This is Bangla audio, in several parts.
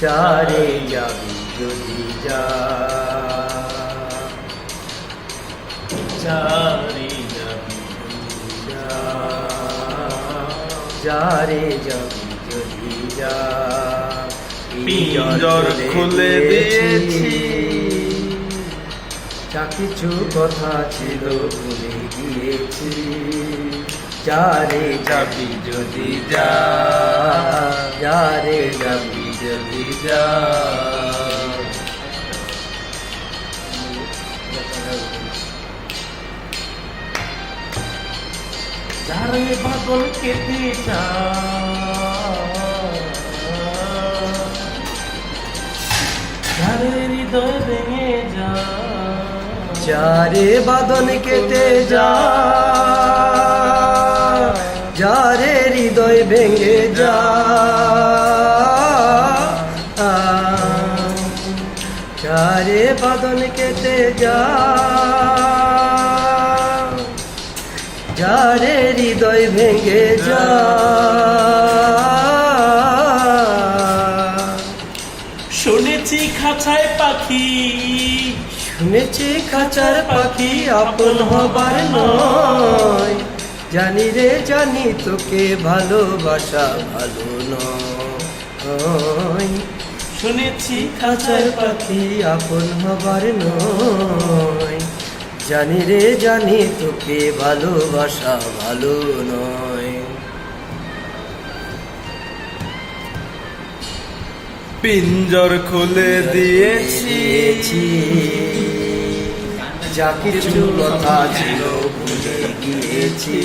যারে যাবি যদি যা, যারে যাবি যা, যারে যাবি যদি যা। পিঞ্জর খুলে দিয়েছি, যা কিছু কথা ছিল ভুলে গিয়েছি। যারে যাবি যদি যা, যারে যাবি যদি যা। যারে বাদল কেটে যা, যারে হৃদয় ভেঙে যা, যারে বাদন কেটে যা, যারে হৃদয় ভেঙে যা। যারে বাদন কেটে যা, যারে হৃদয় ভেঙে যা। শুনেছি খাঁচায় পাখি, শুনেছি খাঁচার পাখি আপন হবার নয়। জানি রে জানি তোকে ভালোবাসা ভালো নয়। শুনেছি খাঁচার পাখি আপন হবার নয়। জানি রে জানি তোকে ভালোবাসা ভালো নয়। পিঞ্জর খুলে দিয়েছি, যা কিছু কথা ছিল ভুলে গিয়েছি।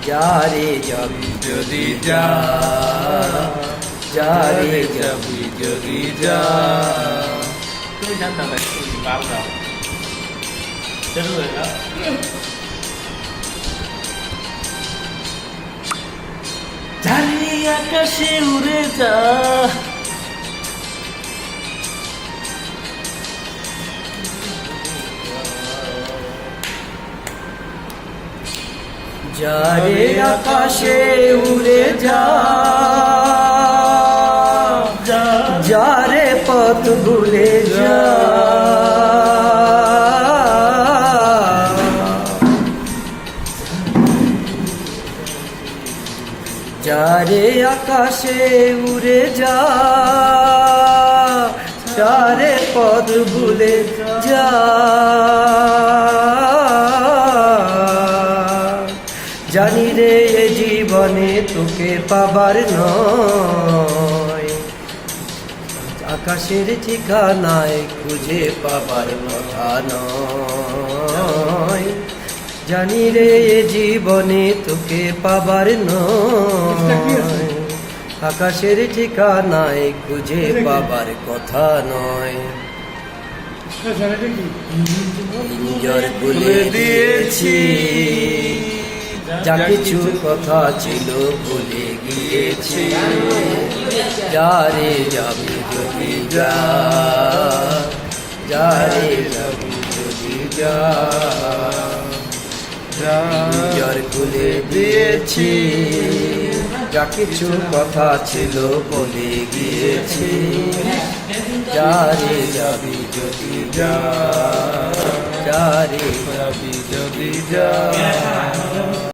যারে যাবি যদি যা, যারে যাবি যদি যা। তুমি জানতাম না বাবা চলো না। যারে আকাশে উড়ে যা, যারে আকাশে উড়ে যা, যারে পথ ভুলে যা। যারে আকাশে উড়ে যা, যারে পথ ভুলে যা। জানি রে এ জীবনে তোকে পাবার নয়। আকাশের ঠিকানায় খুঁজে পাবার কথা নয়। জানি রে এ জীবনে তোকে পাবার নয়। আকাশের ঠিকানায় খুঁজে পাবার কথা নয়। পিঞ্জর খুলে দিয়েছি, যা কিছু কথা ছিল ভুলে গিয়েছি। যারে যাবি যদি যা, যারে যাবি যদি যা। পিঞ্জর খুলে দিয়েছি, যা কিছু কথা ছিল বলে গিয়েছি। যারে যাবি যদি যা, যারে যাবি যদি যা।